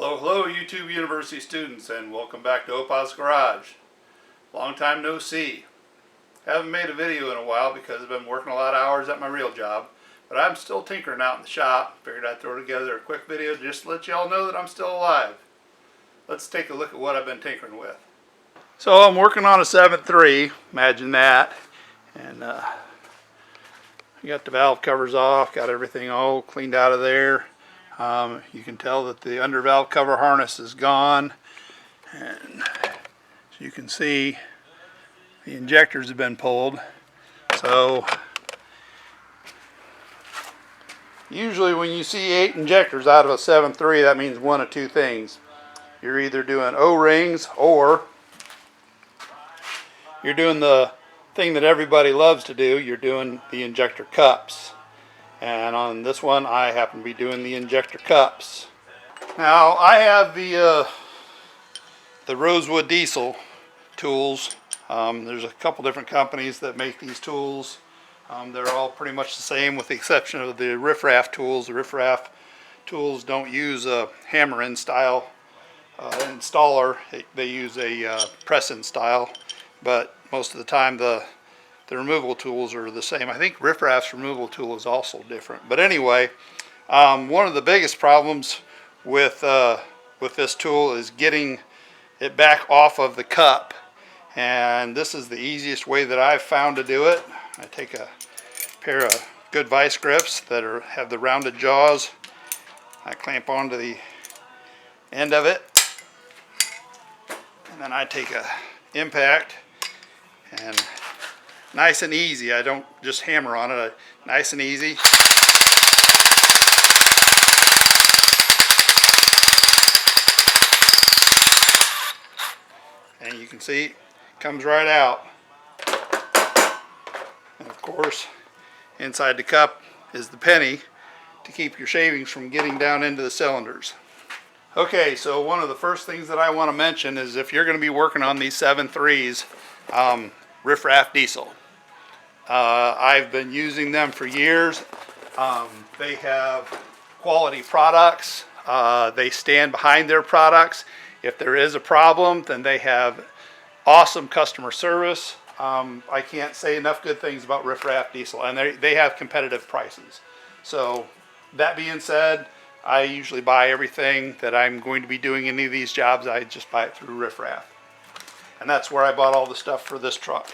Hello, YouTube University students, and welcome back to Opa's Garage. Long time no see. Haven't made a video in a while because I've been working a lot of hours at my real job, but I'm still tinkering out in the shop. Figured I'd throw together a quick video just to let y'all know that I'm still alive. Let's take a look at what I've been tinkering with. So I'm working on a 7.3, imagine that, and I got the valve covers off, got everything all cleaned out of there. You can tell that the under valve cover harness is gone, and as you can see, the injectors have been pulled. So usually when you see 8 injectors out of a 7.3, that means one of two things. You're either doing O-rings or you're doing the thing that everybody loves to do, you're doing the injector cups. And on this one, I happen to be doing the injector cups. Now, I have the Rosewood diesel tools. There's a couple different companies that make these tools. They're all pretty much the same with the exception of the riffraff tools. The riffraff tools don't use a hammer-in style installer. They use a press-in style, but most of the time the removal tools are the same. I think riffraff's removal tool is also different. But anyway, one of the biggest problems with this tool is getting it back off of the cup. And this is the easiest way that I've found to do it. I take a pair of good vice grips that have the rounded jaws. I clamp onto the end of it. And then I take a impact and nice and easy. I don't just hammer on it. Nice and easy. And you can see it comes right out. And of course, inside the cup is the penny to keep your shavings from getting down into the cylinders. Okay, so one of the first things that I want to mention is if you're going to be working on these 7.3s, riffraff diesel. I've been using them for years. They have quality products. They stand behind their products. If there is a problem, then they have awesome customer service. I can't say enough good things about riffraff diesel, and they have competitive prices. So that being said, I usually buy everything that I'm going to be doing any of these jobs. I just buy it through riffraff. And that's where I bought all the stuff for this truck.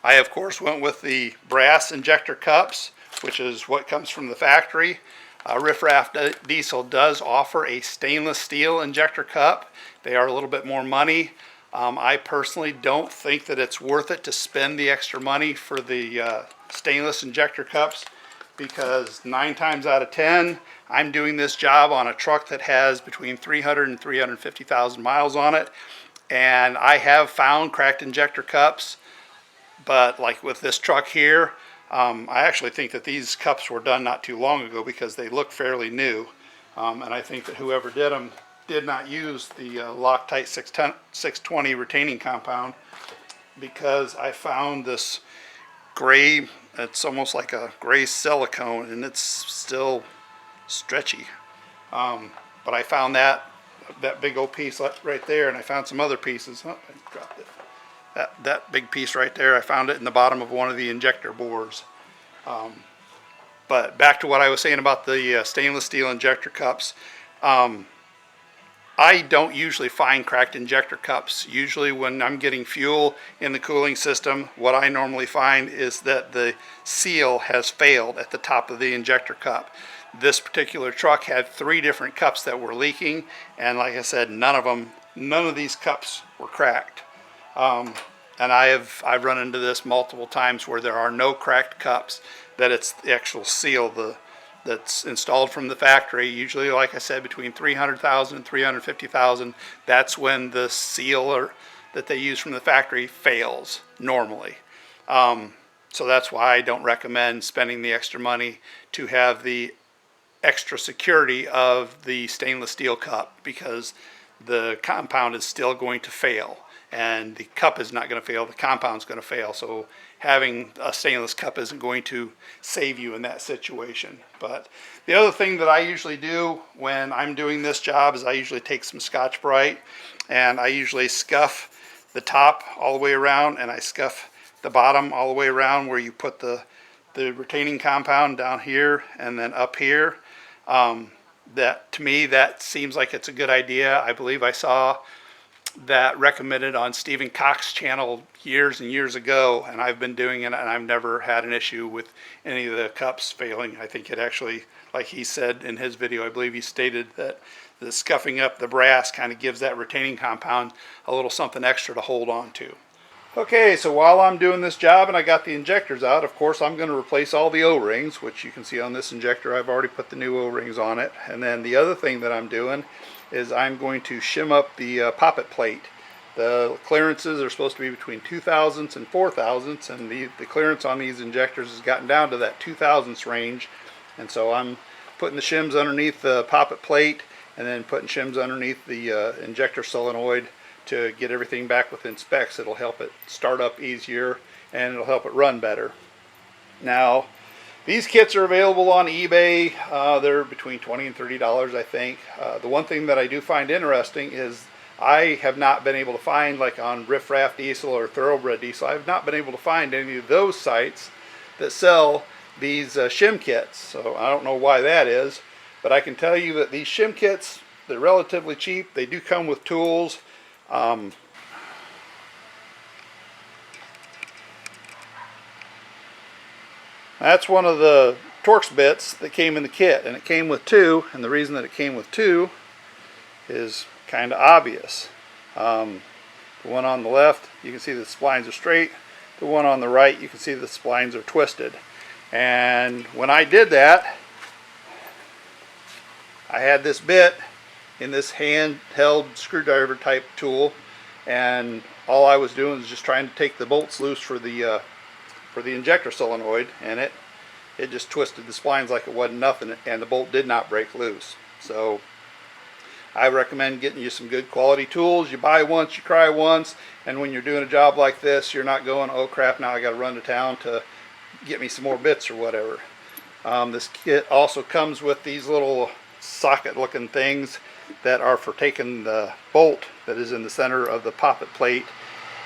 I of course went with the brass injector cups, which is what comes from the factory. Riffraff Diesel does offer a stainless steel injector cup. They are a little bit more money. I personally don't think that it's worth it to spend the extra money for the stainless injector cups, because 9 times out of 10 I'm doing this job on a truck that has between 300 and 350,000 miles on it. And I have found cracked injector cups, but like with this truck here, I actually think that these cups were done not too long ago because they look fairly new. And I think that whoever did them did not use the Loctite 620 retaining compound, because I found this gray, it's almost like a gray silicone, and it's still stretchy. But I found that big old piece right there, and I found some other pieces. Oh, I dropped it. That big piece right there, I found it in the bottom of one of the injector bores. But back to what I was saying about the stainless steel injector cups. I don't usually find cracked injector cups. Usually when I'm getting fuel in the cooling system, what I normally find is that the seal has failed at the top of the injector cup. This particular truck had 3 different cups that were leaking, and like I said, none of these cups were cracked. And I've run into this multiple times where there are no cracked cups, that it's the actual seal that's installed from the factory. Usually, like I said, between 300,000 and 350,000, that's when the seal that they use from the factory fails normally. So that's why I don't recommend spending the extra money to have the extra security of the stainless steel cup, because the compound is still going to fail, and the cup is not going to fail, the compound's going to fail. So having a stainless cup isn't going to save you in that situation. But the other thing that I usually do when I'm doing this job is I usually take some Scotch-Brite and I usually scuff the top all the way around, and I scuff the bottom all the way around where you put the retaining compound down here and then up here. That, to me, that seems like it's a good idea. I believe I saw that recommended on Stephen Cox's channel years and years ago, and I've been doing it and I've never had an issue with any of the cups failing. I think it actually, like he said in his video, I believe he stated that the scuffing up the brass kind of gives that retaining compound a little something extra to hold on to. Okay, so while I'm doing this job and I got the injectors out, of course I'm going to replace all the O-rings, which you can see on this injector. I've already put the new O-rings on it. And then the other thing that I'm doing is I'm going to shim up the poppet plate. The clearances are supposed to be between 2 thousandths and 4 thousandths, and the clearance on these injectors has gotten down to that 2 thousandths range. And so I'm putting the shims underneath the poppet plate and then putting shims underneath the injector solenoid to get everything back within specs. It'll help it start up easier and it'll help it run better. Now, these kits are available on eBay. They're between $20 and $30, I think. The one thing that I do find interesting is I have not been able to find, like on Riff Raff Diesel or Thoroughbred Diesel, I've not been able to find any of those sites that sell these shim kits. So I don't know why that is, but I can tell you that these shim kits, they're relatively cheap. They do come with tools. That's one of the Torx bits that came in the kit, and it came with two, and the reason that it came with two is kind of obvious. The one on the left, you can see the splines are straight. The one on the right, you can see the splines are twisted. And when I did that, I had this bit in this handheld screwdriver type tool, and all I was doing was just trying to take the bolts loose for the injector solenoid, and it just twisted the splines like it wasn't nothing, and the bolt did not break loose. So I recommend getting you some good quality tools. You buy once, you cry once, and when you're doing a job like this, you're not going, oh crap, now I got to run to town to get me some more bits or whatever. This kit also comes with these little socket looking things that are for taking the bolt that is in the center of the poppet plate,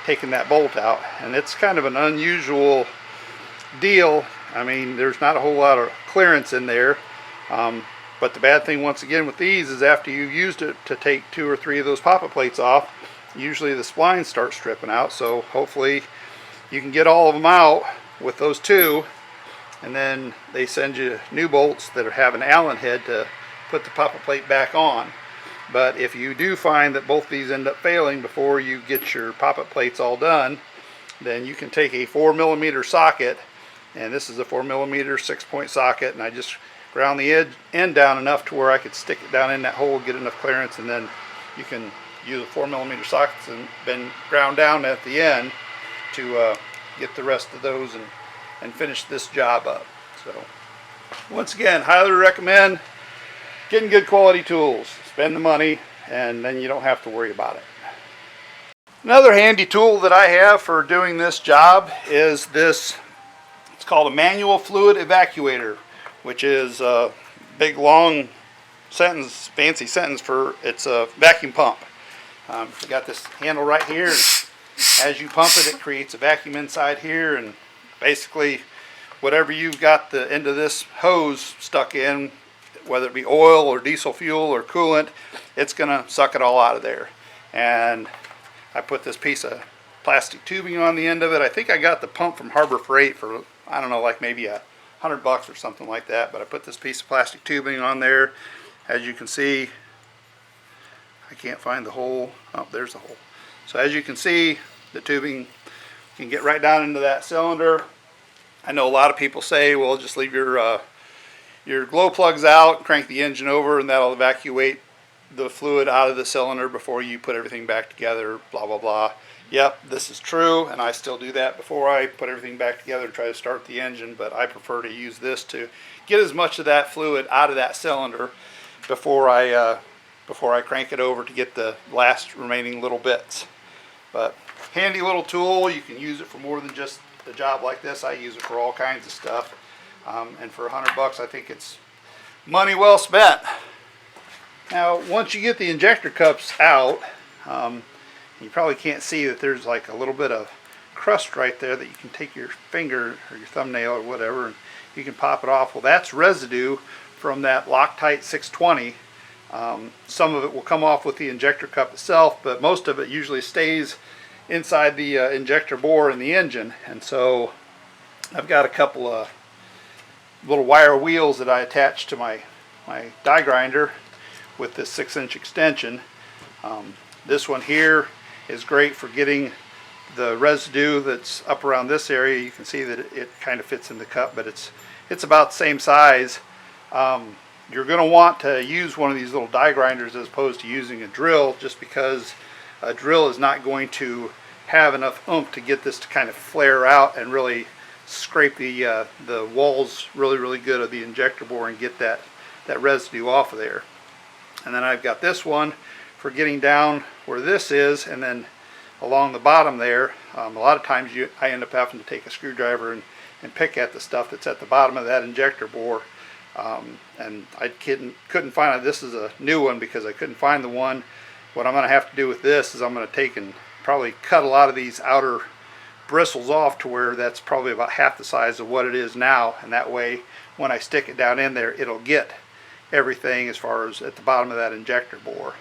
taking that bolt out. And it's kind of an unusual deal. I mean, there's not a whole lot of clearance in there, but the bad thing once again with these is after you've used it to take 2 or 3 of those poppet plates off, usually the splines start stripping out. So hopefully you can get all of them out with those 2, and then they send you new bolts that have an Allen head to put the poppet plate back on. But if you do find that both these end up failing before you get your poppet plates all done, then you can take a 4mm socket, and this is a 4mm 6-point socket, and I just ground the end down enough to where I could stick it down in that hole, get enough clearance, and then you can use the 4mm sockets and then ground down at the end to get the rest of those and finish this job up. So once again, highly recommend getting good quality tools. Spend the money, and then you don't have to worry about it. Another handy tool that I have for doing this job is this. It's called a manual fluid evacuator, which is a big long sentence, fancy sentence for it's a vacuum pump. You got this handle right here, and as you pump it, it creates a vacuum inside here, and basically whatever you've got the end of this hose stuck in, whether it be oil or diesel fuel or coolant, it's gonna suck it all out of there. And I put this piece of plastic tubing on the end of it. I think I got the pump from Harbor Freight for, I don't know, like maybe $100 or something like that. But I put this piece of plastic tubing on there. As you can see, I can't find the hole. Oh, there's the hole. So as you can see, the tubing can get right down into that cylinder. I know a lot of people say, well, just leave your glow plugs out, crank the engine over, and that'll evacuate the fluid out of the cylinder before you put everything back together, blah blah blah. Yep, this is true, and I still do that before I put everything back together and try to start the engine, but I prefer to use this to get as much of that fluid out of that cylinder before I crank it over to get the last remaining little bits. But handy little tool. You can use it for more than just a job like this, I use it for all kinds of stuff. And for $100, I think it's money well spent. Now, once you get the injector cups out, you probably can't see that there's like a little bit of crust right there that you can take your finger or your thumbnail or whatever and you can pop it off. Well, that's residue from that Loctite 620. Some of it will come off with the injector cup itself, but most of it usually stays inside the injector bore in the engine. And so I've got a couple of little wire wheels that I attach to my die grinder with this 6-inch extension. This one here is great for getting the residue that's up around this area. You can see that it kind of fits in the cup, but it's about the same size. You're going to want to use one of these little die grinders as opposed to using a drill, just because a drill is not going to have enough oomph to get this to kind of flare out and really scrape the walls really good of the injector bore and get that residue off of there. And then I've got this one for getting down where this is, and then along the bottom there. A lot of times I end up having to take a screwdriver and pick at the stuff that's at the bottom of that injector bore. And I couldn't find it. This is a new one because I couldn't find the one. What I'm going to have to do with this is I'm going to take and probably cut a lot of these outer bristles off to where that's probably about half the size of what it is now, and that way when I stick it down in there, it'll get everything as far as at the bottom of that injector bore.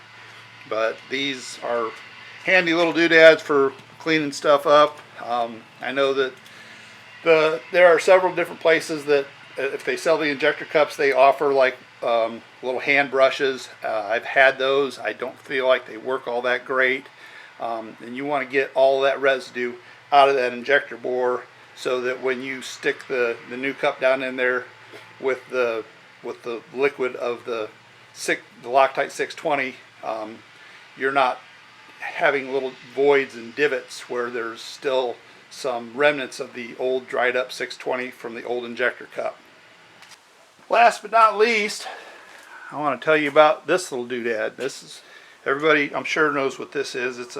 But these are handy little doodads for cleaning stuff up. I know that there are several different places that if they sell the injector cups, they offer like little hand brushes. I've had those. I don't feel like they work all that great. And you want to get all that residue out of that injector bore so that when you stick the new cup down in there with the liquid of the Loctite 620, you're not having little voids and divots where there's still some remnants of the old dried up 620 from the old injector cup. Last but not least, I want to tell you about this little doodad. This is, everybody I'm sure knows what this is. It's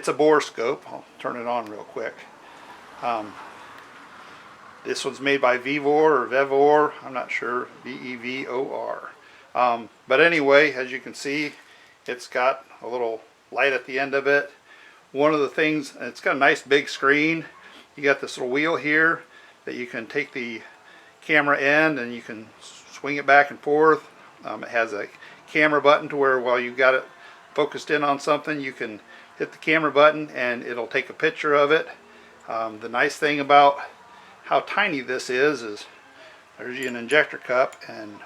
a borescope. I'll turn it on real quick. This one's made by Vevor or Vevor. I'm not sure. Vevor. But anyway, as you can see, it's got a little light at the end of it. One of the things, it's got a nice big screen. You got this little wheel here that you can take the camera in and you can swing it back and forth. It has a camera button to where while you've got it focused in on something, you can hit the camera button and it'll take a picture of it. The nice thing about how tiny this is there's an injector cup and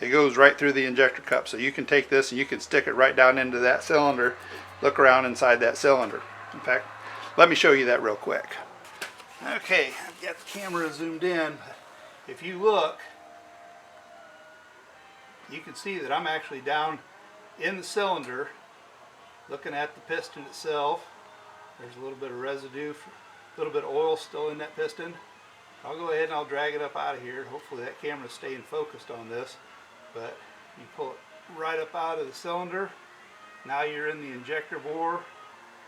it goes right through the injector cup. So you can take this and you can stick it right down into that cylinder, look around inside that cylinder. In fact, let me show you that real quick. Okay, I've got the camera zoomed in. If you look, you can see that I'm actually down in the cylinder looking at the piston itself. There's a little bit of residue, a little bit of oil still in that piston. I'll go ahead and I'll drag it up out of here. Hopefully that camera's staying focused on this. But you pull it right up out of the cylinder. Now you're in the injector bore.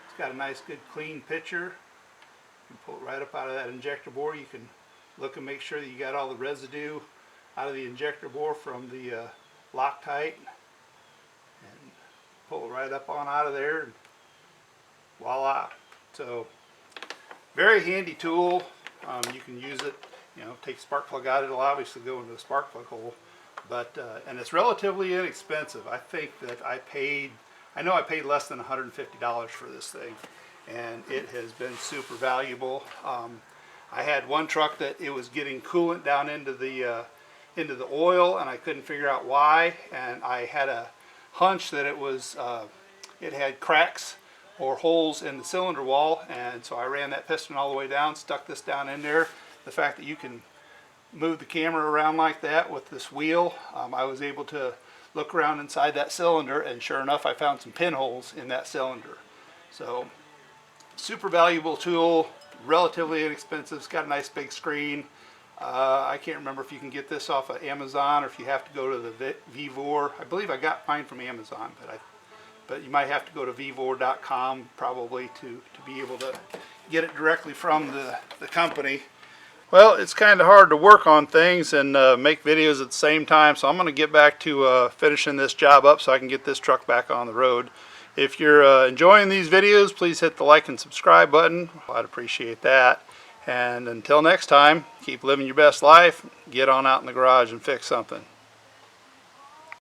It's got a nice good clean picture. You pull it right up out of that injector bore. You can look and make sure that you got all the residue out of the injector bore from the Loctite. And pull it right up on out of there. And voila. So very handy tool. You can use it, take the spark plug out. It'll obviously go into the spark plug hole. But and it's relatively inexpensive. I think that I paid less than $150 for this thing, and it has been super valuable. I had one truck that it was getting coolant down into the oil, and I couldn't figure out why. And I had a hunch that it had cracks or holes in the cylinder wall, and so I ran that piston all the way down, stuck this down in there. The fact that you can move the camera around like that with this wheel, I was able to look around inside that cylinder, and sure enough I found some pinholes in that cylinder. So super valuable tool, relatively inexpensive. It's got a nice big screen. I can't remember if you can get this off of Amazon or if you have to go to the Vevor. I believe I got mine from Amazon, but I but you might have to go to vivor.com probably to be able to get it directly from the company. Well, it's kind of hard to work on things and make videos at the same time, so I'm going to get back to finishing this job up so I can get this truck back on the road. If you're enjoying these videos, please hit the like and subscribe button. I'd appreciate that. And until next time, keep living your best life. Get on out in the garage and fix something.